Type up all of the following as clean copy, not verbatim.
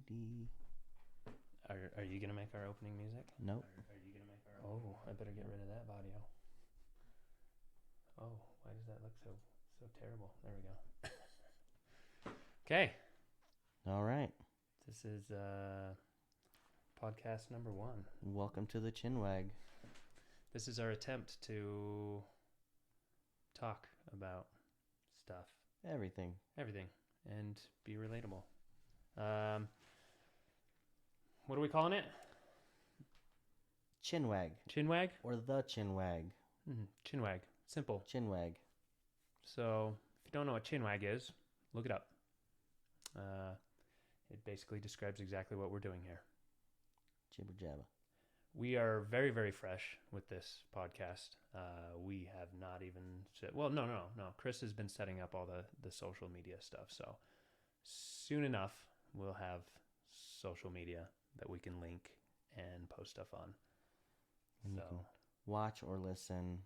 dee. Are you gonna make our opening music? Nope. Are you gonna make our? Oh, I better get rid of that audio. Oh, why does that look so terrible? There we go. Okay. All right. This is podcast number 1. Welcome to the Chinwag. This is our attempt to talk about stuff, Everything, and be relatable. What are we calling it? Chinwag. Chinwag? Or the Chinwag. Chinwag. Simple. Chinwag. So, if you don't know what Chinwag is, look it up. It basically describes exactly what we're doing here. Jibber jabber. We are very, very fresh with this podcast. We have not even said, well, no. Chris has been setting up all the social media stuff. So soon enough, we'll have social media that we can link and post stuff on. And you can watch or listen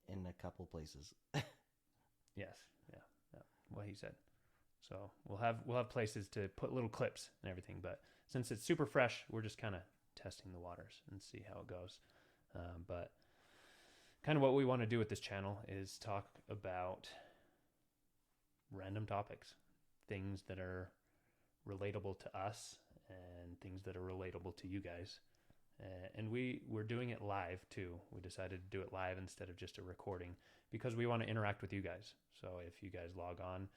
in a couple places. Yes. Yeah. What he said. So we'll have places to put little clips and everything, but since it's super fresh, we're just kind of testing the waters and see how it goes. But kind of what we want to do with this channel is talk about random topics, things that are relatable to us and things that are relatable to you guys. And we're doing it live too. We decided to do it live instead of just a recording because we want to interact with you guys. So if you guys log on,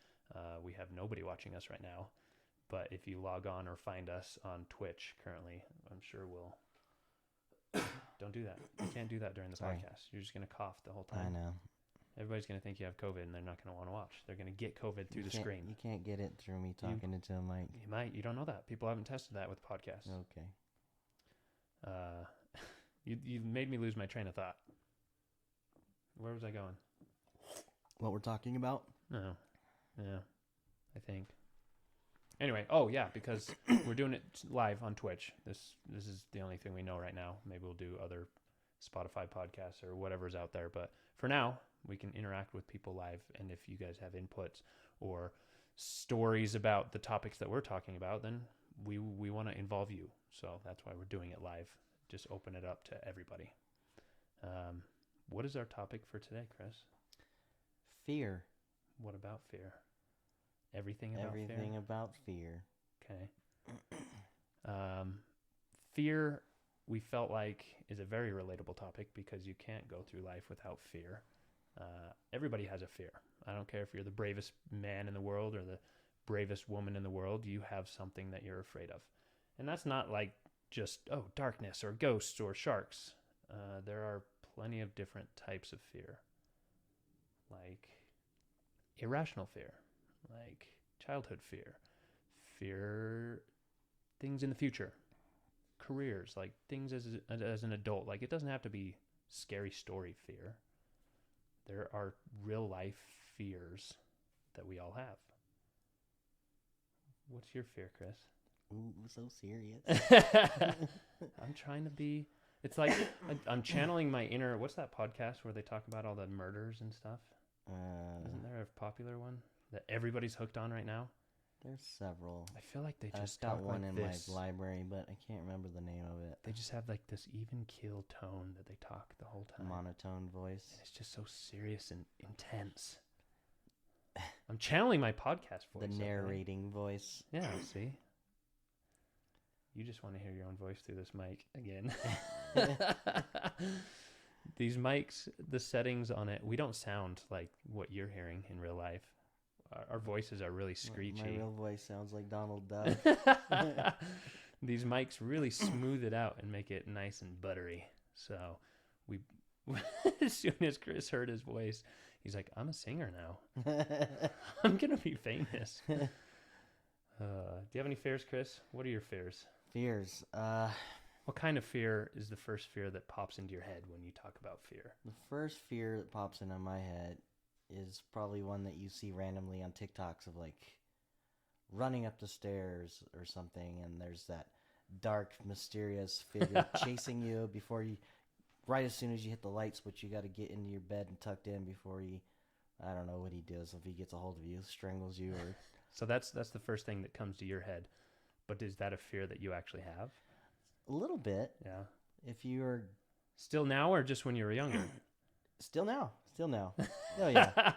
we have nobody watching us right now. But if you log on or find us on Twitch currently, I'm sure we'll... Don't do that. You can't do that during the podcast. You're just going to cough the whole time. I know. Everybody's going to think you have COVID and they're not going to want to watch. They're going to get COVID through the screen. You can't get it through me talking into a mic. You might. You don't know that. People haven't tested that with podcasts. Okay. You made me lose my train of thought. Where was I going? What we're talking about? No. Yeah, I think. Anyway, because we're doing it live on Twitch. This is the only thing we know right now. Maybe we'll do other Spotify podcasts or whatever's out there. But for now, we can interact with people live. And if you guys have inputs or stories about the topics that we're talking about, then we want to involve you. So that's why we're doing it live. Just open it up to everybody. What is our topic for today, Chris? Fear. What about fear? Everything about fear. Okay. Fear, we felt like, is a very relatable topic because you can't go through life without fear. Everybody has a fear. I don't care if you're the bravest man in the world or the bravest woman in the world. You have something that you're afraid of. And that's not like just, darkness or ghosts or sharks. There are plenty of different types of fear. Like irrational fear. Like childhood fear things in the future, careers, like things as an adult. Like it doesn't have to be scary story fear. There are real life fears that we all have. What's your fear, Chris? Ooh, so serious. I'm trying to be. It's like I'm channeling my inner. What's that podcast where they talk about all the murders and stuff? Isn't there a popular one that everybody's hooked on right now? There's several. I feel like they just I've got talk one like in this. my library, but I can't remember the name of it. They just have like this even keel tone that they talk the whole time. Monotone voice. And it's just so serious and intense. I'm channeling my podcast voice. The narrating voice. Yeah, see? You just want to hear your own voice through this mic again. These mics, the settings on it, we don't sound like what you're hearing in real life. Our voices are really screechy. My real voice sounds like Donald Duck. These mics really smooth it out and make it nice and buttery. So we, as soon as Chris heard his voice, he's like, I'm a singer now. I'm going to be famous. Do you have any fears, Chris? What are your fears? Fears. What kind of fear is the first fear that pops into your head when you talk about fear? The first fear that pops into my head is probably one that you see randomly on TikToks of like running up the stairs or something, and there's that dark, mysterious figure chasing you before you, right as soon as you hit the light switch, you got to get into your bed and tucked in before he, I don't know what he does, if he gets a hold of you, strangles you or So that's the first thing that comes to your head. But is that a fear that you actually have? A little bit. Yeah. If you're Still now, or just when you were younger? still now. Oh yeah.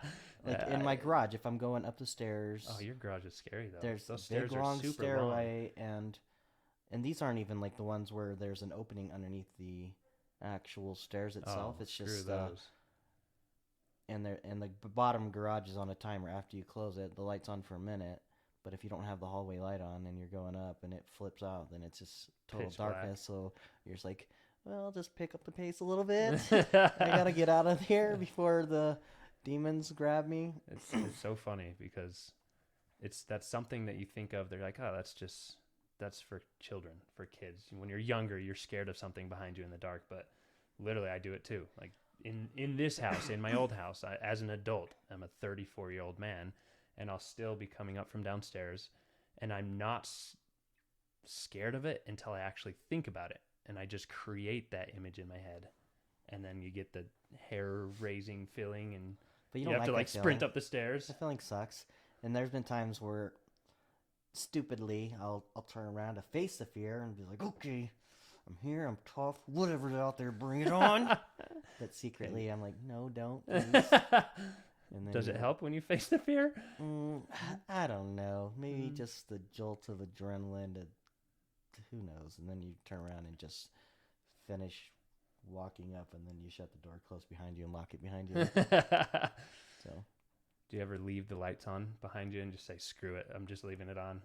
Like in my Uh, garage, if I'm going up the stairs, oh, your garage is scary though. there's Those a big stairs are long super long. stairway, and these aren't even like the ones where there's an opening underneath the actual stairs itself. Oh, It's screw just those. and the bottom garage is on a timer. After you close it, the light's on for a minute. But if you don't have the hallway light on and you're going up and it flips out, then it's just total Pitch darkness. black. So you're just like, well, I'll just pick up the pace a little bit. I gotta get out of here before the demons grab me. It's so funny because that's something that you think of. They're like, oh, that's for children, for kids. When you're younger, you're scared of something behind you in the dark. But literally, I do it too. Like in this house, in my old house, as an adult, I'm a 34-year-old man, and I'll still be coming up from downstairs, and I'm not scared of it until I actually think about it, and I just create that image in my head, and then you get the hair raising feeling, and But you you don't have to like like that sprint feeling. up the stairs. That feeling sucks. And there's been times where, stupidly, I'll turn around to face the fear and be like, okay, I'm here, I'm tough, whatever's out there, bring it on. But secretly, I'm like, no, don't, please. And then Does it you're help when you face the fear? Mm, I don't know. Maybe Mm. just the jolt of adrenaline to who knows. And then you turn around and just finish walking up, and then you shut the door close behind you and lock it behind you. So, Do you ever leave the lights on behind you and just say, screw it, I'm just leaving it on?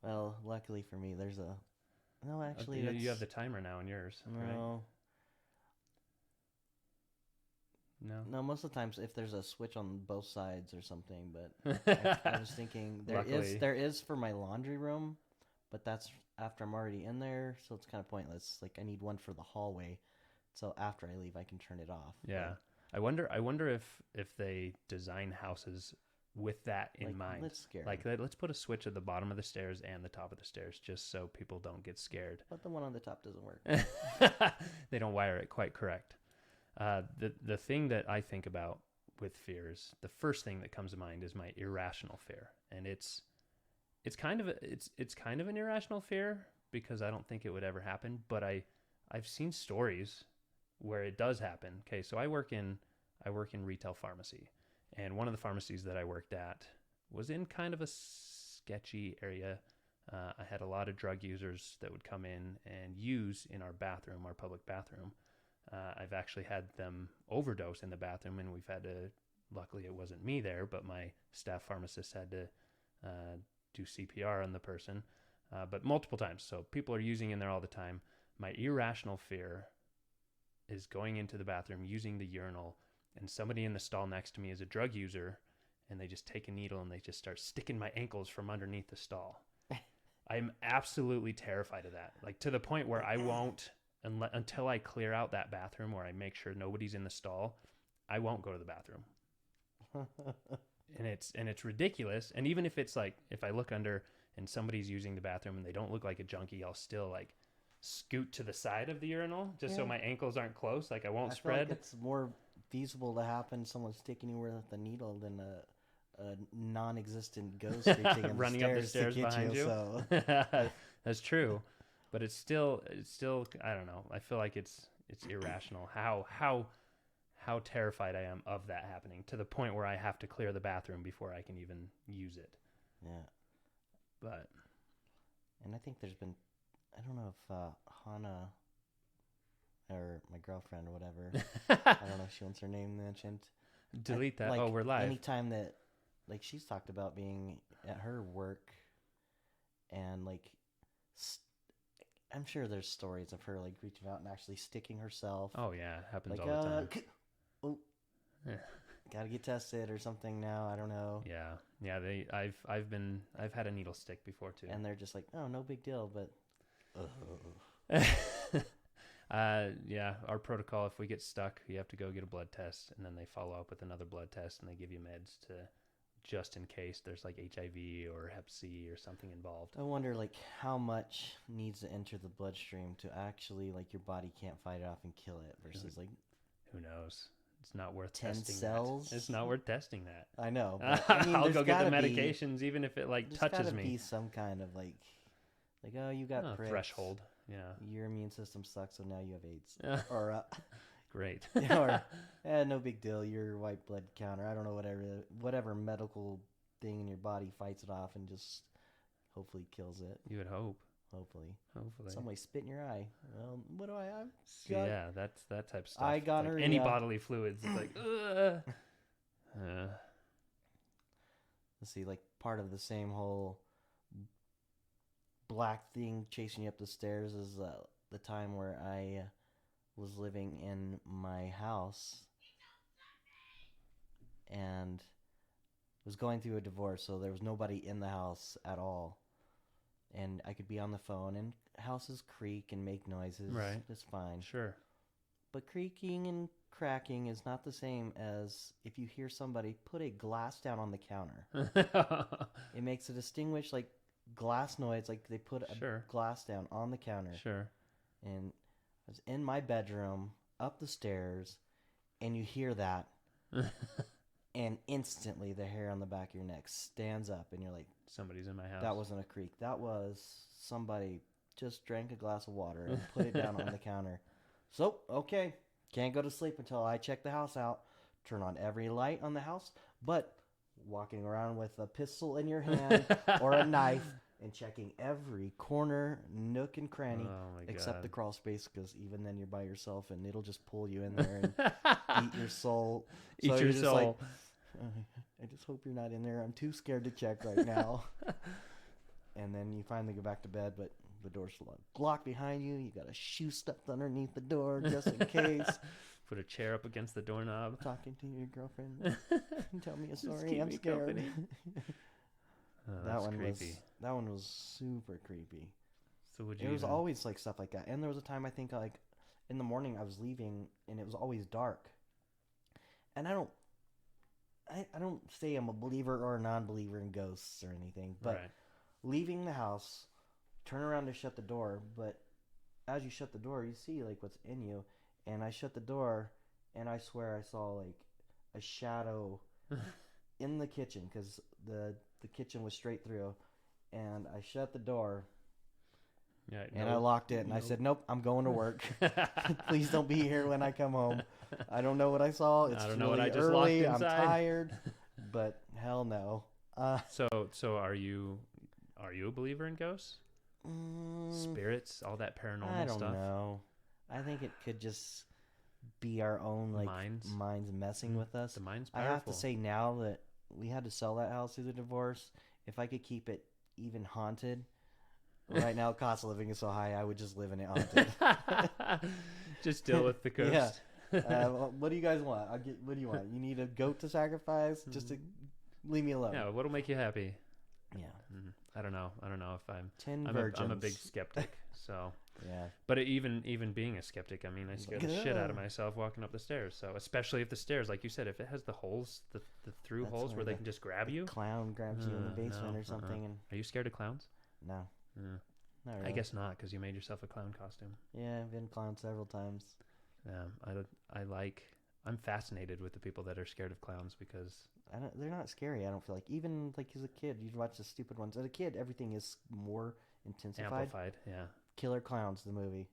well, luckily for me, there's a no. Actually, You have the timer now in yours, right? no, No. no. Most of the times, if there's a switch on both sides or something, but I was thinking Luckily. there is for my laundry room, but that's after I'm already in there, so it's kind of pointless. Like I need one for the hallway, so after I leave, I can turn it off. Yeah. But, I wonder if they design houses with that in like, mind. let's scare Like, 'em. let's put a switch at the bottom of the stairs and the top of the stairs just so people don't get scared. But the one on the top doesn't work. They don't wire it quite correct. The thing that I think about with fears, the first thing that comes to mind is my irrational fear, and it's kind of it's kind of an irrational fear because I don't think it would ever happen, but I've seen stories where it does happen. Okay, so I work in retail pharmacy, and one of the pharmacies that I worked at was in kind of a sketchy area. I had a lot of drug users that would come in and use in our bathroom, our public bathroom. I've actually had them overdose in the bathroom, and we've had to. Luckily, it wasn't me there, but my staff pharmacist had to do CPR on the person, but multiple times. So people are using in there all the time. My irrational fear is going into the bathroom, using the urinal, and somebody in the stall next to me is a drug user, and they just take a needle and they just start sticking my ankles from underneath the stall. I'm absolutely terrified of that, like to the point where I won't, until I clear out that bathroom or I make sure nobody's in the stall, I won't go to the bathroom. And it's ridiculous. And even if it's like, if I look under and somebody's using the bathroom and they don't look like a junkie, I'll still like scoot to the side of the urinal just so Yeah. my ankles aren't close, like I won't I feel like spread. it's more feasible to happen someone sticking you with a needle than a non-existent ghost reaching in Running the up the stairs stairs to get behind you. So. That's true, but it's still I don't know. I feel like it's irrational how terrified I am of that happening to the point where I have to clear the bathroom before I can even use it. Yeah, But and I think there's been, I don't know if Hannah or my girlfriend or whatever, I don't know if she wants her name mentioned. delete that. Like, Oh, we're live. Anytime that, like, she's talked about being at her work and, like, I'm sure there's stories of her, like, reaching out and actually sticking herself. Oh yeah, it happens Like, all the time. oh, Yeah. gotta get tested or something now. I don't know. Yeah. I've had a needle stick before too. And they're just like, oh, no big deal, but. Yeah, our protocol, if we get stuck, you have to go get a blood test, and then they follow up with another blood test, and they give you meds to just in case there's like HIV or Hep C or something involved. I wonder, like, how much needs to enter the bloodstream to actually, like, your body can't fight it off and kill it versus, like, Who knows? it's not worth 10 testing cells. that. It's not worth testing that. I know. But, I mean, I'll there's go get the gotta be- medications, even if it like There's touches gotta me. be some kind of like, oh, you got pricks. Threshold. Yeah. Your immune system sucks, so now you have AIDS. Or, Great. or no big deal. Your white blood counter. I don't know, whatever medical thing in your body fights it off and just hopefully kills it. You would hope. Hopefully. Hopefully. Somebody spit in your eye. Well, what do I have? Yeah, that's that type of stuff. I got like her. any bodily fluids. It's like, Let's see, like part of the same whole black thing chasing you up the stairs is the time where I was living in my house and was going through a divorce, so there was nobody in the house at all. And I could be on the phone, and houses creak and make noises. Right. It's fine. Sure. But creaking and cracking is not the same as if you hear somebody put a glass down on the counter. It makes a distinguished, like, glass noise, like they put a glass down on the counter. Sure. And I was in my bedroom, up the stairs, and you hear that, and instantly the hair on the back of your neck stands up, and you're like, somebody's in my house. that wasn't a creak. That was somebody just drank a glass of water and put it down on the counter. So, okay, can't go to sleep until I check the house out, turn on every light on the house, but walking around with a pistol in your hand or a knife and checking every corner, nook, and cranny, except the crawl space, because even then you're by yourself and it'll just pull you in there and eat your soul. Eat your soul. Like, I just hope you're not in there. I'm too scared to check right now. And then you finally go back to bed, but the door's locked behind you. You got a shoe stuffed underneath the door just in case. Put a chair up against the doorknob. Talking to your girlfriend. Tell me a story. I'm scared. That one creepy. That one was super creepy. So would you? It was always like stuff like that. And there was a time I think like in the morning I was leaving and it was always dark. And I don't say I'm a believer or a non-believer in ghosts or anything, but leaving the house, turn around to shut the door, but as you shut the door, you see like what's in you, and I shut the door, and I swear I saw like a shadow in the kitchen, because the kitchen was straight through, and I shut the door, and I locked it, and I said, nope, I'm going to work. Please don't be here when I come home. I don't know what I saw. It's really early. I'm tired, but hell no. So are you a believer in ghosts? Spirits, all that paranormal stuff? I don't know. I think it could just be our own like minds messing with us. The mind's powerful. I have to say now that we had to sell that house through the divorce, if I could keep it even haunted, right now cost of living is so high, I would just live in it haunted. Just deal with the ghost. Yeah. What do you guys want? What do you want? You need a goat to sacrifice? Just to leave me alone. Yeah, what'll make you happy? Yeah. I don't know if I'm 10 I'm virgins. I'm a big skeptic, so yeah. But even being a skeptic, I mean, I scare the shit out of myself walking up the stairs. So especially if the stairs, like you said, if it has the holes, the through holes where they can just grab you. Clown grabs you in the basement or something. And are you scared of clowns? No. Not really. I guess not, because you made yourself a clown costume. Yeah, I've been clowned several times. Yeah, I'm fascinated with the people that are scared of clowns, because they're not scary. I don't feel like, even like as a kid, you'd watch the stupid ones. As a kid, everything is more intensified. Amplified, yeah. Killer Clowns, the movie.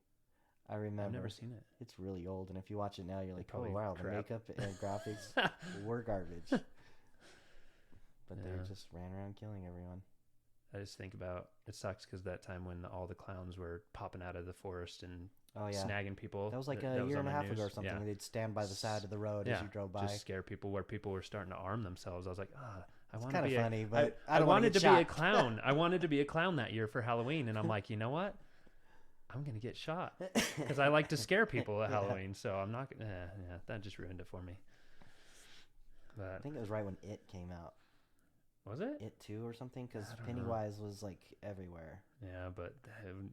I remember. I've never seen it. It's really old, and if you watch it now, you're like, oh wow, crap. The makeup and graphics were garbage. But they just ran around killing everyone. I just think about, it sucks because that time when all the clowns were popping out of the forest and snagging people. That was like a year and a half ago or something. Yeah. They'd stand by the side of the road as you drove by. Just scare people, where people were starting to arm themselves. I was like, I want to be funny, but I wanted to be a clown. I wanted to be a clown that year for Halloween, and I'm like, you know what? I'm gonna get shot because I like to scare people at Halloween. So I'm not gonna. That just ruined it for me. But I think it was right when It came out. Was it? It 2 or something? Because Pennywise was like everywhere. Yeah, but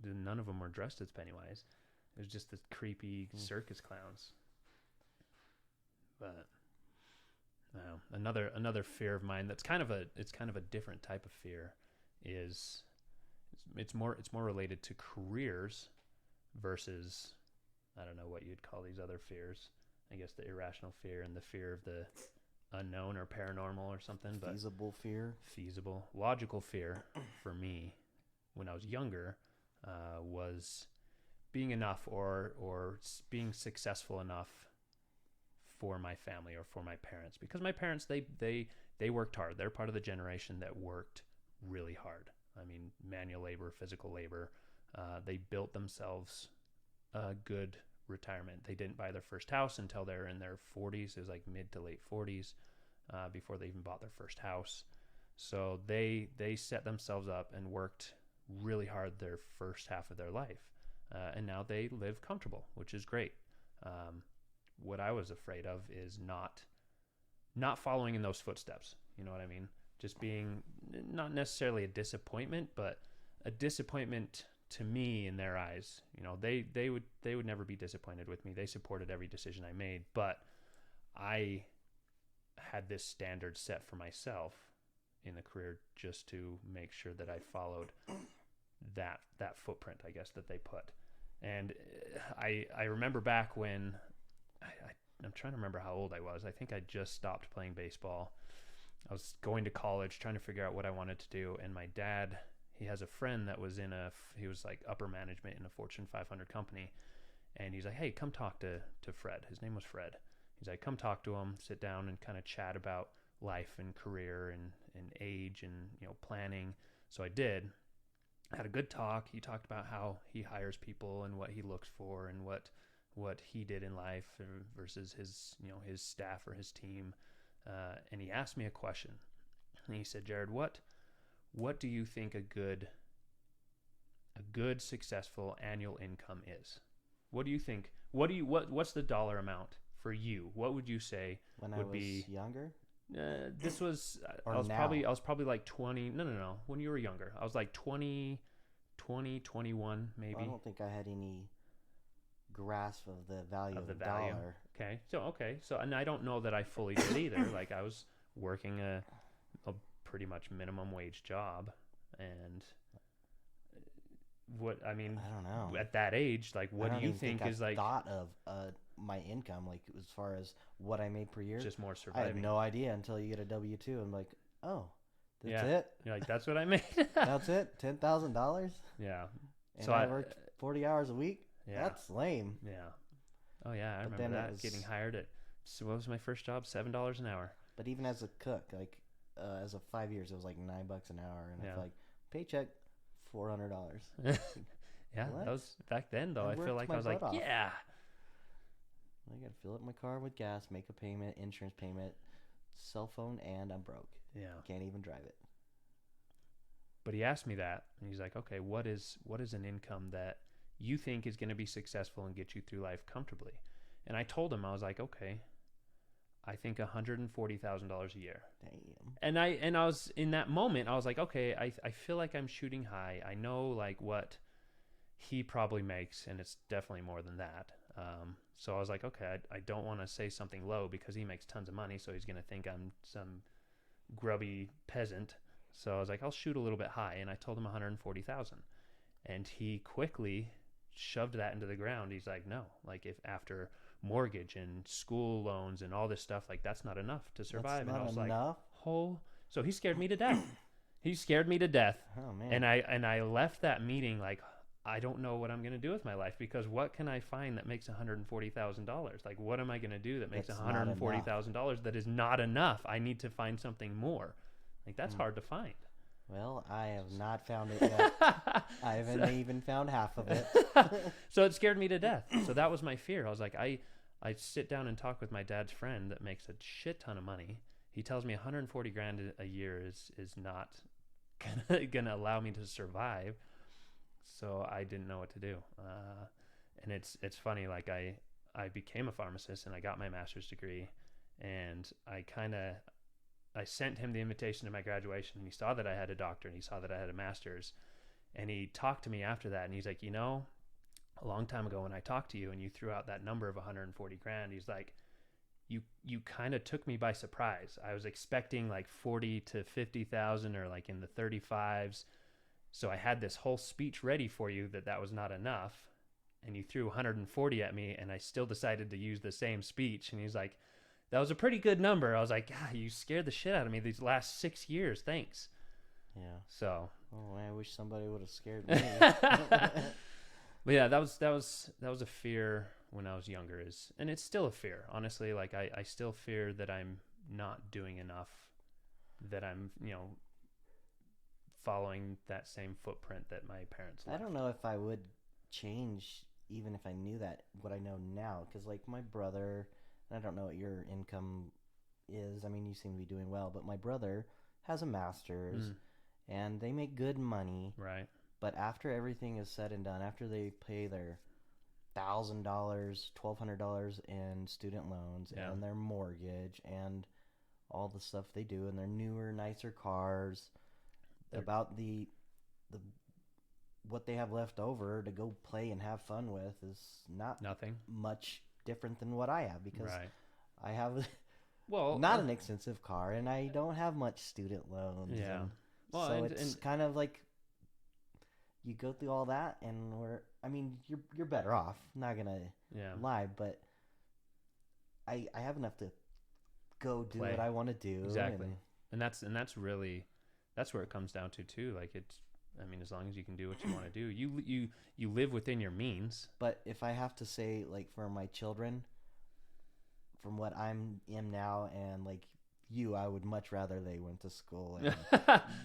none of them were dressed as Pennywise. It was just the creepy circus clowns. But another fear of mine that's kind of a different type of fear is it's more related to careers versus, I don't know what you'd call these other fears. I guess the irrational fear and the fear of the unknown or paranormal or something. But Feasible fear. feasible, logical fear for me when I was younger was being enough or being successful enough for my family or for my parents, because my parents, they worked hard. They're part of the generation that worked really hard. I mean, manual labor, physical labor. They built themselves a good retirement. They didn't buy their first house until they're in their 40s. It was like mid to late 40s before they even bought their first house. So they set themselves up and worked really hard their first half of their life. And now they live comfortable, which is great. What I was afraid of is not following in those footsteps. You know what I mean? Just being not necessarily a disappointment, but a disappointment to me in their eyes. You know, they would never be disappointed with me. They supported every decision I made, but I had this standard set for myself in the career just to make sure that I followed that footprint, I guess, that they put. And I remember back when I'm trying to remember how old I was. I think I just stopped playing baseball. I was going to college, trying to figure out what I wanted to do. And my dad, he has a friend that was he was like upper management in a Fortune 500 company. And he's like, hey, come talk to Fred. His name was Fred. He's like, come talk to him, sit down and kind of chat about life and career and age and, you know, planning. So I did. I had a good talk. He talked about how he hires people and what he looks for and what he did in life versus his, you know, his staff or his team. And he asked me a question. And he said, Jared, what do you think a good successful annual income is? What do you think? What's the dollar amount for you? What would you say When would I was be younger? this was Or I was now? probably like 20. No. When you were younger, I was like 20, 21 maybe. Well, I don't think I had any grasp of the value of the the value. dollar. Okay. So, and I don't know that I fully did either. Like I was working a pretty much minimum wage job, and I mean, I don't know. at that age, like, what do you think is like thought of my income, like as far as what I made per year? just more I surviving? had no idea until you get a W-2. I'm like, oh, that's Yeah. it. You're like, that's what I made. That's it. $10,000. Yeah. And So I worked 40 hours a week. Yeah. That's lame. Yeah. Oh yeah, I But remember then it that was- getting hired at. So what was my first job? $7 an hour. But even as a cook, like as of 5 years, it was like $9 an hour, and Yeah. it's like paycheck $400. Yeah, What? that was back then though. I I feel worked like my I was like, butt off. yeah. I got to fill up my car with gas, make a payment, insurance payment, cell phone, and I'm broke. Yeah. Can't even drive it. But he asked me that, and he's like, okay, what is an income that you think is going to be successful and get you through life comfortably? And I told him, I was like, okay, I think $140,000 a year. Damn. And I was in that moment, I was like, okay, I feel like I'm shooting high. I know like what he probably makes, and it's definitely more than that. So I was like, okay, I don't want to say something low because he makes tons of money, so he's going to think I'm some grubby peasant. So I was like, I'll shoot a little bit high, and I told him 140,000, and he quickly shoved that into the ground. He's like, no, like if after mortgage and school loans and all this stuff, like that's not enough to survive. That's and I was not enough? like, so he scared me to death. He scared me to death. Oh man. And I left that meeting like, I don't know what I'm going to do with my life, because what can I find that makes $140,000? Like, what am I going to do that makes That's not $140,000 that is not enough? I need to find something more. Like, that's hard to find. Well, I have not found it yet. I haven't even found half of it. So it scared me to death. So that was my fear. I was like, I sit down and talk with my dad's friend that makes a shit ton of money. He tells me 140 grand a year is not gonna allow me to survive. So I didn't know what to do. And it's funny, like I became a pharmacist and I got my master's degree, and I sent him the invitation to my graduation, and he saw that I had a doctor and he saw that I had a master's, and he talked to me after that, and he's like, you know, a long time ago when I talked to you and you threw out that number of 140 grand, he's like, you kind of took me by surprise. I was expecting like 40 to 50,000 or like in the 35s. So I had this whole speech ready for you that was not enough. and you threw 140 at me, and I still decided to use the same speech. And he's like, that was a pretty good number. I was like, God, you scared the shit out of me these last 6 years. Thanks. Yeah. So. Oh, I wish somebody would have scared me. But yeah, that was a fear when I was younger, and it's still a fear, honestly. Like I still fear that I'm not doing enough, that I'm, following that same footprint that my parents left. I don't know if I would change even if I knew that, what I know now, because like my brother, I don't know what your income is. I mean, you seem to be doing well, but my brother has a master's and they make good money. Right. But after everything is said and done, after they pay their $1,000, $1,200 in student loans and their mortgage and all the stuff they do and their newer, nicer cars, about the what they have left over to go play and have fun with is nothing much different than what I have, because I have not an expensive car and I don't have much student loans. Yeah. Well, so it's kind of like you go through all that, and you're better off. I'm not gonna lie, but I have enough to go do what I want to do. Exactly, and that's really where it comes down to too. Like as long as you can do what you want to do, you live within your means. But if I have to say, like, for my children, from what am now, and like you, I would much rather they went to school and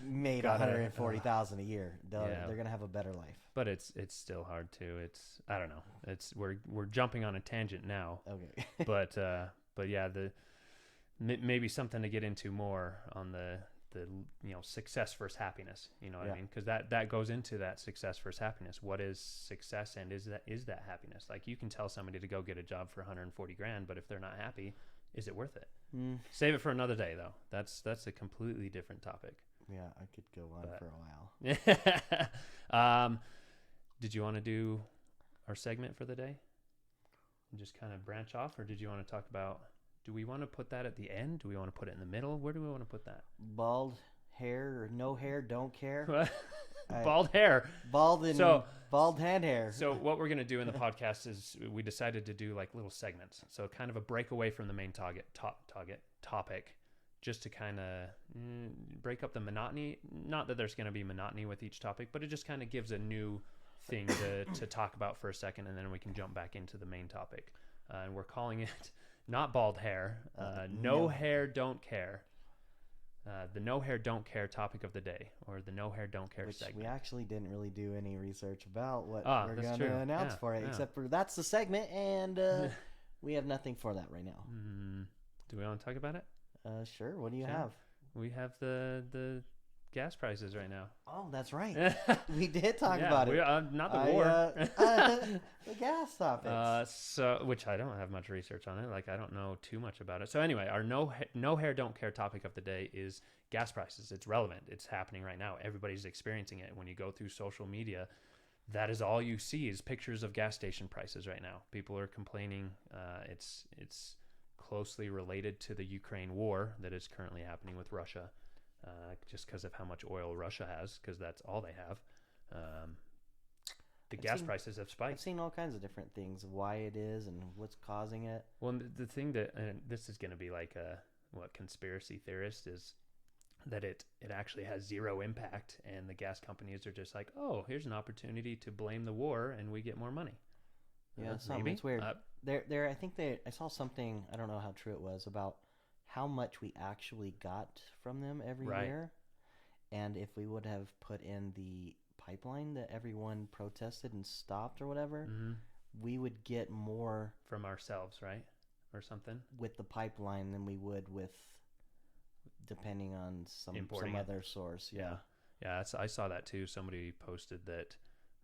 made $140,000 a year. They're gonna have a better life. But it's still hard too. I don't know. We're jumping on a tangent now. Okay. but yeah, maybe something to get into more on the success versus happiness. You know what I mean? Because that goes into that success versus happiness. What is success, and is that happiness? Like, you can tell somebody to go get a job for $140,000, but if they're not happy, is it worth it? Save it for another day, though. That's a completely different topic. Yeah, I could go on for a while. Did you want to do our segment for the day and just kind of branch off, or did you want to talk about? Do we want to put that at the end? Do we want to put it in the middle? Where do we want to put that? Bald hair or no hair, don't care. Bald hair. Bald head hair. So what we're going to do in the podcast is we decided to do like little segments. So kind of a break away from the main topic, just to kind of break up the monotony. Not that there's going to be monotony with each topic, but it just kind of gives a new thing to talk about for a second, and then we can jump back into the main topic. And we're calling it not bald hair, no hair, don't care. The no hair, don't care topic of the day, or the no hair, don't care segment. We actually didn't really do any research about what we're going to announce for it, except for that's the segment, and we have nothing for that right now. Do we want to talk about it? Sure. What do you have? We have the gas prices right now. Oh, that's right. We did talk about it. Not the war. The gas topics. Which I don't have much research on it. Like, I don't know too much about it. So anyway, our no hair, don't care topic of the day is gas prices. It's relevant. It's happening right now. Everybody's experiencing it. When you go through social media, that is all you see is pictures of gas station prices right now. People are complaining. It's closely related to the Ukraine war that is currently happening with Russia. Just because of how much oil Russia has, because that's all they have. Gas prices have spiked. I've seen all kinds of different things, why it is and what's causing it. Well, the thing that, and this is going to be like conspiracy theorist, is that it actually has zero impact, and the gas companies are just like, oh, here's an opportunity to blame the war, and we get more money. Yeah, it's weird. I saw something, I don't know how true it was, about how much we actually got from them every year, and if we would have put in the pipeline that everyone protested and stopped or whatever, we would get more from ourselves, right, or something, with the pipeline than we would with, depending on some other source. Yeah. I saw that too. Somebody posted that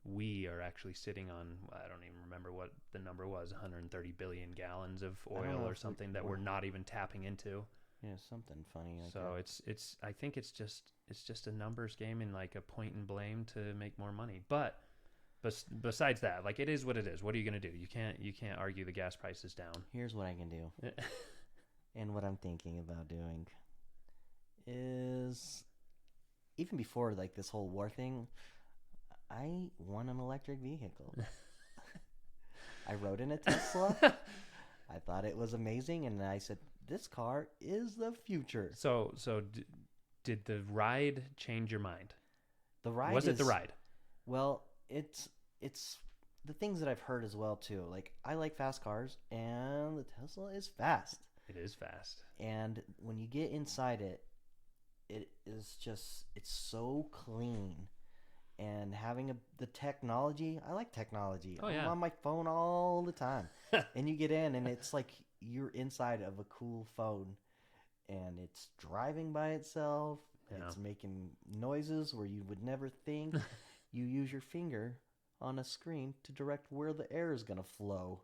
we are actually sitting on, I don't even remember what the number was, 130 billion gallons of oil or something that we're not even tapping into. Yeah, something funny like so that. it's I think it's just a numbers game and like a point and blame to make more money. But besides that, like, it is what it is. What are you going to do? You can't argue the gas prices down. Here's what I can do. And what I'm thinking about doing is, even before like this whole war thing, I want an electric vehicle. I rode in a Tesla. I thought it was amazing, and I said, "This car is the future." Did the ride change your mind? The ride Was it the ride? Well, it's the things that I've heard as well too. Like I like fast cars, and the Tesla is fast. It is fast. And when you get inside it, it is just it's so clean. And having the technology, I like technology. Oh, I'm yeah. on my phone all the time. And you get in, and it's like you're inside of a cool phone, and it's driving by itself. Yeah. It's making noises where you would never think. You use your finger on a screen to direct where the air is going to flow.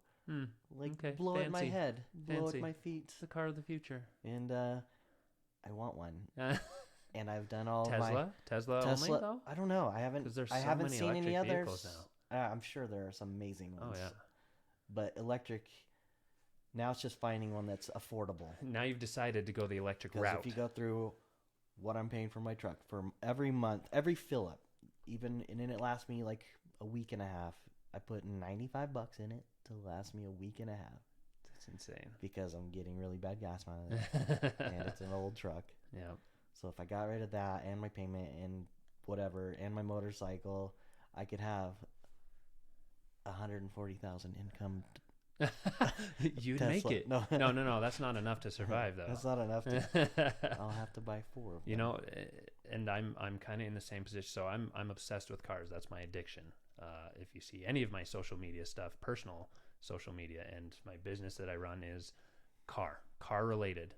Like Okay. blow at my Fancy. head, blow Fancy. at my feet. It's the car of the future. And I want one. And I've done all Tesla? my Tesla only, though? I don't know. I haven't. 'Cause there's I so haven't many seen any electric others. vehicles I'm sure there are some amazing Oh, ones. yeah. But electric. Now it's just finding one that's affordable. Now you've decided to go the electric Because route. if you go through what I'm paying for my truck for every month, every fill up, and then it lasts me like a week and a half. I put $95 in it to last me a week and a half. That's insane. Because I'm getting really bad gas mileage, and it's an old truck. Yeah. So if I got rid of that and my payment and whatever and my motorcycle, I could have 140,000 income. You'd Tesla. make it. No. No. That's not enough to survive, though. That's not enough. I'll have to buy 4 of them. You know, and I'm kind of in the same position. So I'm obsessed with cars. That's my addiction. If you see any of my social media stuff, personal social media, and my business that I run is car related,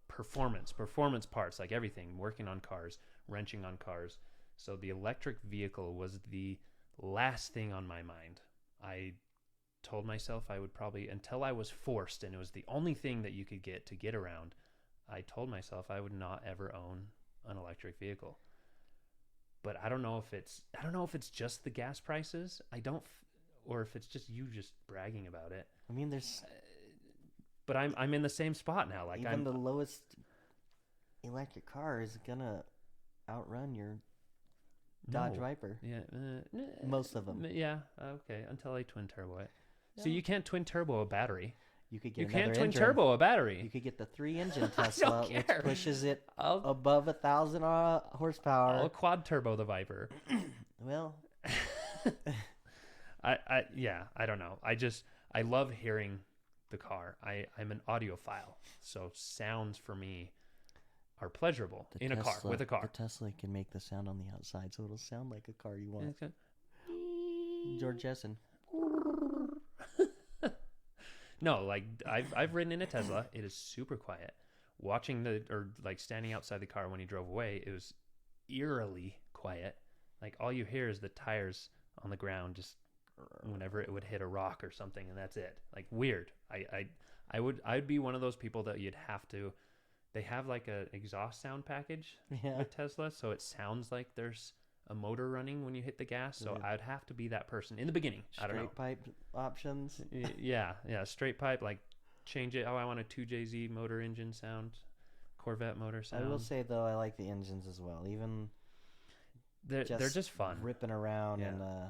performance parts, like everything, working on cars, wrenching on cars. So the electric vehicle was the last thing on my mind. I told myself I would probably, until I was forced, and it was the only thing that you could get to get around, I told myself I would not ever own an electric vehicle. But I don't know if it's just the gas prices. Or if it's just you just bragging about it. I mean, there's. But I'm in the same spot now. Like even the lowest electric car is gonna outrun your Dodge Viper. Yeah, Most of them. Yeah, okay. Until I twin turbo it. Yeah. So you can't twin turbo a battery. You could get. You another can't twin engine. turbo a battery. You could get the 3-engine Tesla, which pushes it I'll above 1,000 horsepower. I'll quad turbo the Viper. Well, I don't know. I love hearing the car. I'm an audiophile, so sounds for me are pleasurable in a car, with a car. The Tesla can make the sound on the outside, so it'll sound like a car you want. George Jetson. No, like I've ridden in a Tesla. It is super quiet. Watching standing outside the car when he drove away, it was eerily quiet. Like all you hear is the tires on the ground just whenever it would hit a rock or something, and that's it. Like weird. I'd be one of those people that you'd have to. They have like a exhaust sound package with Tesla, so it sounds like there's a motor running when you hit the gas. So I'd have to be that person in the beginning. I don't know. Straight pipe options. Yeah, straight pipe. Like change it. Oh, I want a 2JZ motor engine sound, Corvette motor sound. I will say though, I like the engines as well. Even they're just fun. Ripping around in the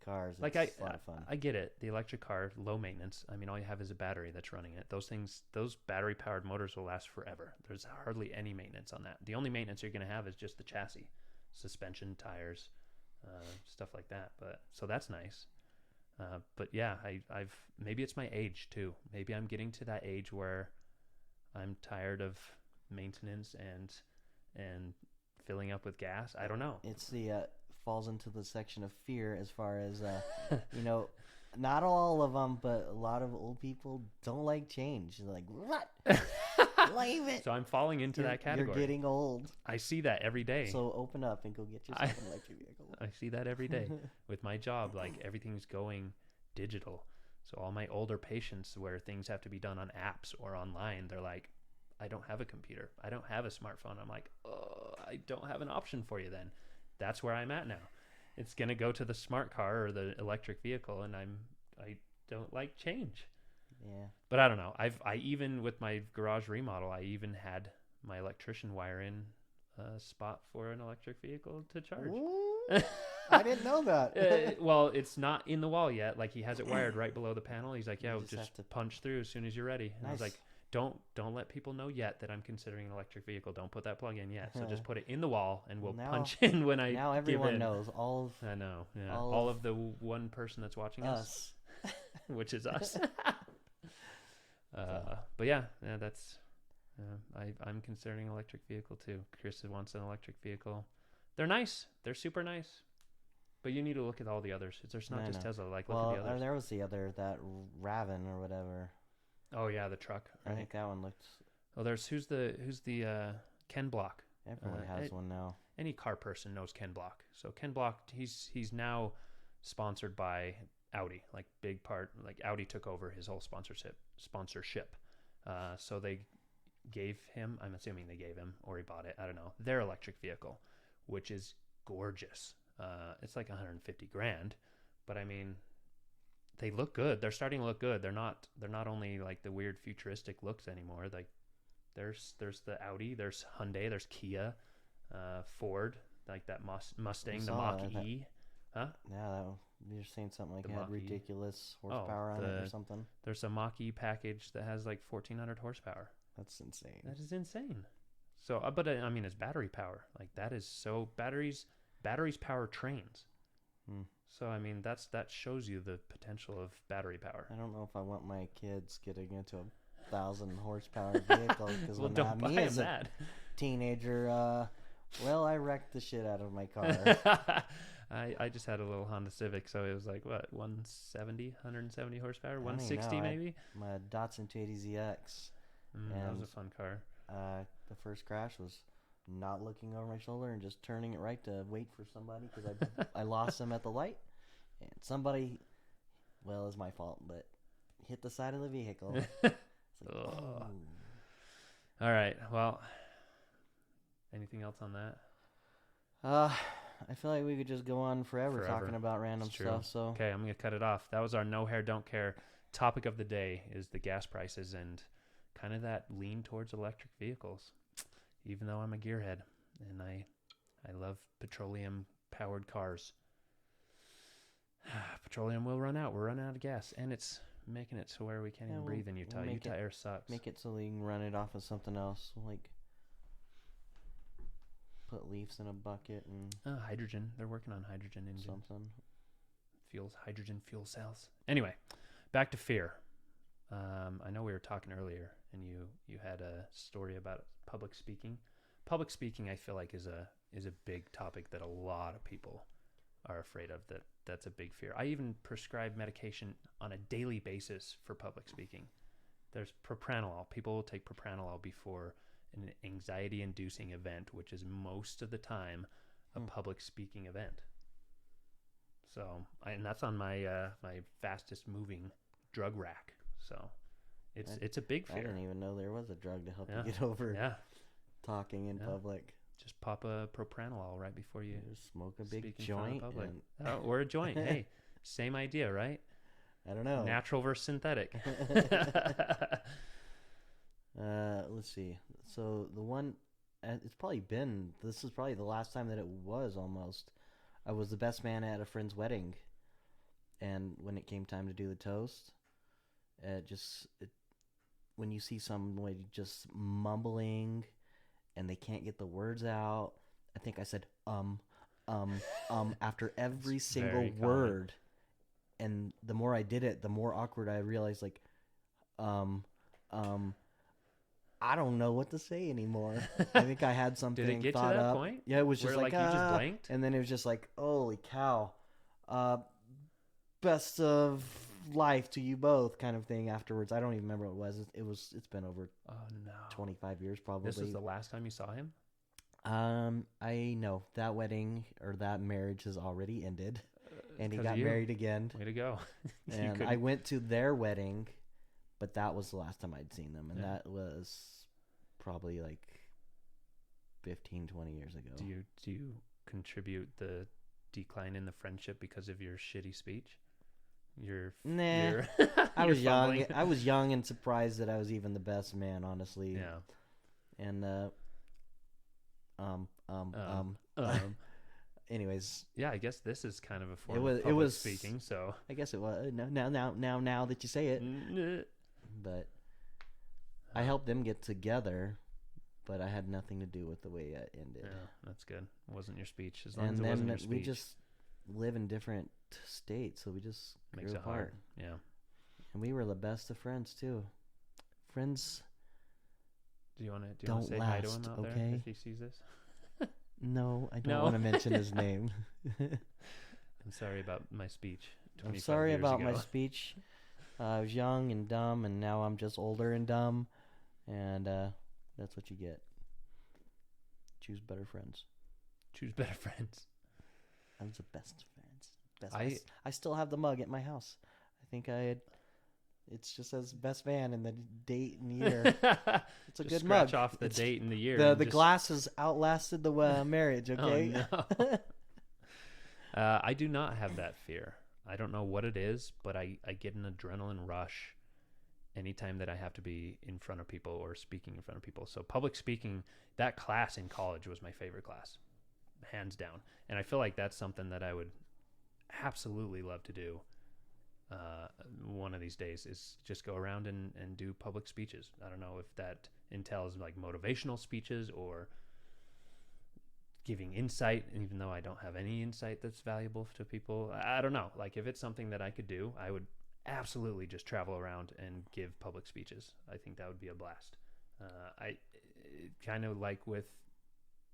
cars. Like it's a lot of fun. I get it. The electric car, low maintenance. I mean, all you have is a battery that's running it. Those battery powered motors will last forever. There's hardly any maintenance on that. The only maintenance you're going to have is just the chassis, suspension, tires, stuff like that. But so that's nice. But yeah, I've maybe it's my age too. Maybe I'm getting to that age where I'm tired of maintenance and filling up with gas. I don't know. It's the falls into the section of fear as far as not all of them, but a lot of old people don't like change. They're like, what? Leave it. So I'm falling into that category. You're getting old. I see that every day. So open up and go get yourself an electric vehicle. I see that every day with my job. Like everything's going digital. So all my older patients where things have to be done on apps or online, they're like, I don't have a computer. I don't have a smartphone. I'm like, oh, I don't have an option for you then. That's where I'm at now. It's going to go to the smart car or the electric vehicle, and I don't like change. Yeah. But I don't know. I even with my garage remodel, I even had my electrician wire in a spot for an electric vehicle to charge. Ooh, I didn't know that. Well, it's not in the wall yet. Like he has it wired right below the panel. He's like, You yeah, just just have to- punch through as soon as you're ready. And I was Nice. like, don't let people know yet that I'm considering an electric vehicle. Don't put that plug in yet. So just put it in the wall, and we'll Now- punch in when I Now give everyone in. knows. All I know. Yeah. all All of of the one person that's watching of us, us. which is us. But yeah, that's. I'm considering an electric vehicle too. Chris wants an electric vehicle. They're nice. They're super nice. But you need to look at all the others. There's not I just know. Tesla. Like, look Well, at the others. there was the other, that Raven or whatever. Oh yeah, the truck. I Right. think that one looked. Oh, there's who's the Ken Block. Everyone has one now. Any car person knows Ken Block. So Ken Block, he's now sponsored by Audi. Like big part, like Audi took over his whole sponsorship. So they gave him. I'm assuming they gave him, or he bought it. I don't know. Their electric vehicle, which is gorgeous. It's like 150 grand, but I mean, they look good. They're starting to look good. They're not only like the weird futuristic looks anymore. Like there's the Audi, there's Hyundai, there's Kia, Ford, like that Mustang, the saw Mach that. E. Huh? Yeah, you're saying something like The it had Mach-E. ridiculous horsepower on it or something. There's a Mach E package that has like 1,400 horsepower. That's insane. That is insane. So, but I mean, it's battery power. Like that is so batteries power trains. Hmm. So I mean, that shows you the potential of battery power. I don't know if I want my kids getting into a 1,000 horsepower vehicle because Well, when don't buy me them as a that. teenager, well, I wrecked the shit out of my car. I just had a little Honda Civic, so it was like what 170 horsepower, don't 160 know. maybe. My Datsun 280ZX. That was and- a fun car. The first crash was not looking over my shoulder and just turning it right to wait for somebody because I lost them at the light, and somebody, well, it's my fault, but hit the side of the vehicle. It's like, Ugh. oh. All right. Well, anything else on that? I feel like we could just go on forever. Talking about random It's true. stuff. So Okay, I'm gonna cut it off. That was our no hair, don't care topic of the day. Is the gas prices and kind of that lean towards electric vehicles. Even though I'm a gearhead and I love petroleum powered cars. Petroleum will run out. We're running out of gas, and it's making it to where we can't even breathe in Utah. we'll Utah air sucks. make it so we can run it off of something else, like put leaves in a bucket and Hydrogen. They're working on hydrogen engines. something. Hydrogen fuel cells. Anyway, back to fear. I know we were talking earlier, and you had a story about public speaking. Public speaking, I feel like, is a big topic that a lot of people are afraid of. That's a big fear. I even prescribe medication on a daily basis for public speaking. There's propranolol. People will take propranolol before an anxiety-inducing event, which is most of the time a public speaking event. So, and that's on my my fastest moving drug rack. So, it's a big I fear. didn't even know there was a drug to help Yeah. you get over Yeah, talking in Yeah. public. just pop a propranolol right before you Just smoke a big speak in front of the joint. public. And, Or a joint. Hey, same idea, right? I don't know. Natural versus synthetic. Let's see. So the one, it's probably been. This is probably the last time that it was almost. I was the best man at a friend's wedding, and when it came time to do the toast, when you see somebody just mumbling, and they can't get the words out. I think I said after every It's single very common. word, and the more I did it, the more awkward I realized. Like, I don't know what to say anymore. I think I had something Did it get to thought that up. point? Yeah, it was Where just like you just blanked? and then it was just like, holy cow, best of life to you both, kind of thing. Afterwards, I don't even remember what it was. It's been over Oh no. 25 years probably. This is the last time you saw him? I know that wedding or that marriage has already ended, and he 'cause got of you. married again. Way to go. You And couldn't- I went to their wedding, but that was the last time I'd seen them, and Yeah. that was probably like 15, 20 years ago. Do you contribute the decline in the friendship because of your shitty speech? Nah, Your I your was young. fumbling? I was young and surprised that I was even the best man, honestly. Yeah. And Um, um, Anyways, yeah, I guess this is kind of a it form was. of It public was. speaking. So, I guess it was. Now that you say it, yeah, but I helped them get together, but I had nothing to do with the way it ended. that's good. It wasn't your speech. As long as And it wasn't then your speech, we just live in different states, so we just makes grew it hard. apart. Yeah. And we were the best of friends too. Friends Do you want to don't say hi to him last, out there okay? if he sees this? No, I don't No. want to mention his name. I'm sorry about my speech. I'm 25 sorry years about ago. my speech. I was young and dumb, and now I'm just older and dumb, and that's what you get. Choose better friends. Choose better friends. I was the best friends. I still have the mug at my house. I think It's just says best man and the date and year. It's a Just good scratch mug. off the date and the year. The and just... glasses outlasted the marriage. Okay. Oh, no. I do not have that fear. I don't know what it is, but I get an adrenaline rush anytime that I have to be in front of people or speaking in front of people. So public speaking, that class in college was my favorite class, hands down. And I feel like that's something that I would absolutely love to do. One of these days is just go around and do public speeches. I don't know if that entails like motivational speeches or giving insight, even though I don't have any insight that's valuable to people. I don't know. Like if it's something that I could do, I would absolutely just travel around and give public speeches. I think that would be a blast. I kind of like with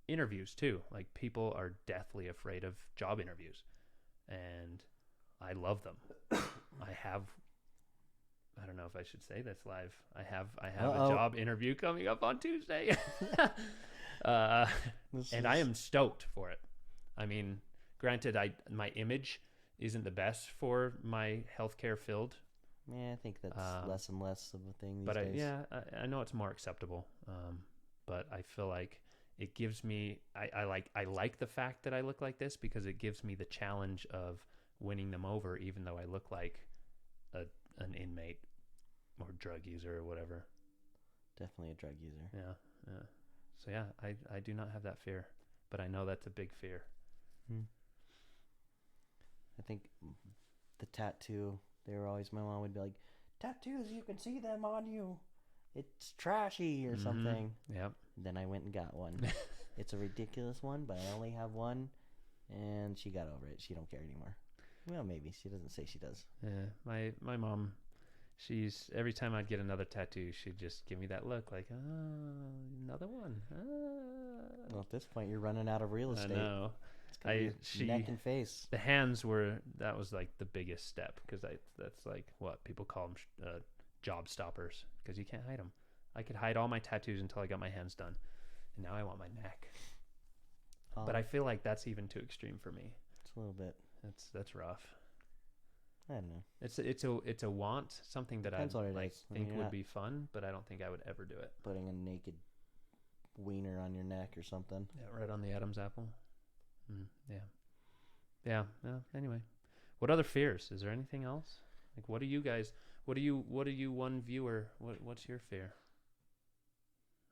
interviews too. Like people are deathly afraid of job interviews, and I love them. I don't know if I should say this live. I have a job interview coming up on Tuesday. And I am stoked for it. I mean, granted, my image isn't the best for my healthcare field. Yeah, I think that's less and less of a thing these but days. I know it's more acceptable. But I feel like it gives me. I like the fact that I look like this because it gives me the challenge of winning them over, even though I look like an inmate or drug user or whatever. Definitely a drug user. Yeah. So yeah, I do not have that fear, but I know that's a big fear. I think the tattoo, my mom would be like, tattoos, you can see them on you. It's trashy or something. Yep. Then I went and got one. It's a ridiculous one, but I only have one, and she got over it. She don't care anymore. Well, maybe. She doesn't say she does. Yeah, my mom, she's every time I'd get another tattoo, she'd just give me that look like, another one. Well, at this point, you're running out of real estate. I know. Neck and face. The hands that was like the biggest step because that's like what people call them job stoppers because you can't hide them. I could hide all my tattoos until I got my hands done, and now I want my neck. But I feel like that's even too extreme for me. It's a little bit. That's rough. I don't know. It's a want, something that I think would be fun, but I don't think I would ever do it. Putting a naked wiener on your neck or something. Yeah, right on the Adam's apple. Yeah. Anyway, what other fears? Is there anything else? Like, what do you guys? What do you one viewer? What's your fear?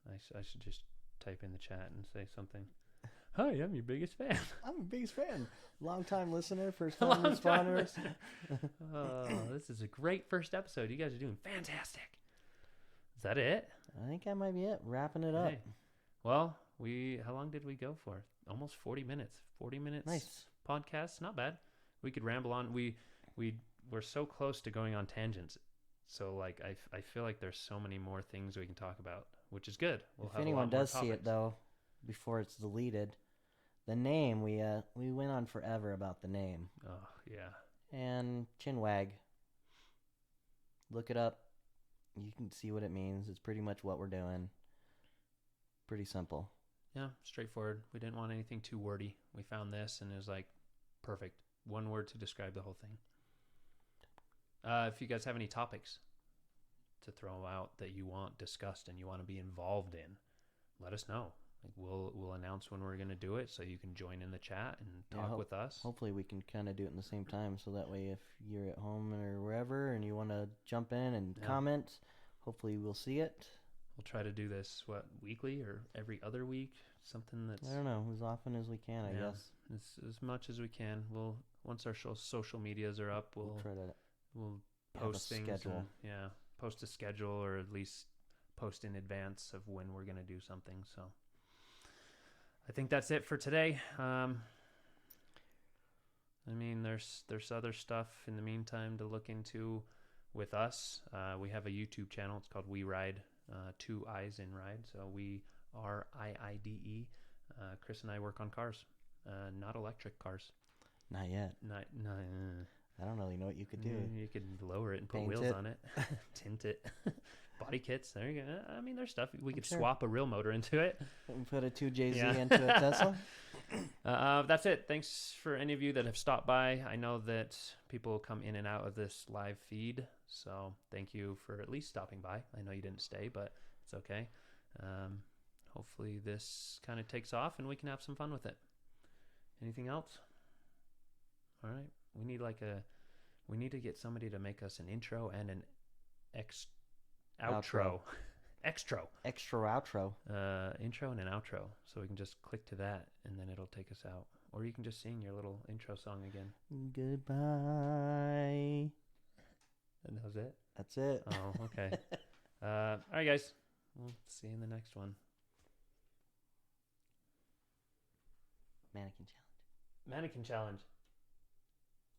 I should just type in the chat and say something. Hi, I'm your biggest fan. I'm your biggest fan. Long-time listener, first-time responder. Oh, this is a great first episode. You guys are doing fantastic. Is that it? I think that might be it. Wrapping it up. Hey. Well, how long did we go for? Almost 40 minutes. 40 minutes. Nice. Podcast. Not bad. We could ramble on. We're so close to going on tangents. So like I feel like there's so many more things we can talk about, which is good. If anyone does see it though, before it's deleted, the name we went on forever about the name. Oh yeah. And Chinwag. Look it up. You can see what it means. It's pretty much what we're doing. Pretty simple. Yeah, straightforward. We didn't want anything too wordy. We found this and it was like perfect. One word to describe the whole thing. If you guys have any topics to throw out that you want discussed and you want to be involved in, let us know. Like we'll announce when we're going to do it so you can join in the chat and talk with us. Hopefully we can kind of do it in the same time so that way if you're at home or wherever and you want to jump in and comment, hopefully we'll see it. we'll try to do this weekly or every other week, something that's I don't know, as often as we can, I guess. as much as we can. We'll once our social medias are up, We'll try to we'll have a post things. schedule. And, post a schedule, or at least post in advance of when we're gonna do something. So I think that's it for today. I mean, there's other stuff in the meantime to look into with us. We have a YouTube channel. It's called We Ride, 2 I's in Ride. So we are IIDE. Chris and I work on cars, not electric cars. Not yet. Not. I don't really know what you could do. You could lower it and put Paint wheels it. on it, tint it, body kits. There you go. I mean, there's stuff we could sure. swap a real motor into it. Put a 2JZ Yeah. into a Tesla. That's it. Thanks for any of you that have stopped by. I know that people come in and out of this live feed, so thank you for at least stopping by. I know you didn't stay, but it's okay. Hopefully this kind of takes off and we can have some fun with it. Anything else? All right. We need to get somebody to make us an intro and an outro. Extra outro. Intro and an outro, so we can just click to that and then it'll take us out, or you can just sing your little intro song again. Goodbye. And that was it. That's it. Oh, okay. All right, guys, we'll see you in the next one. Mannequin challenge.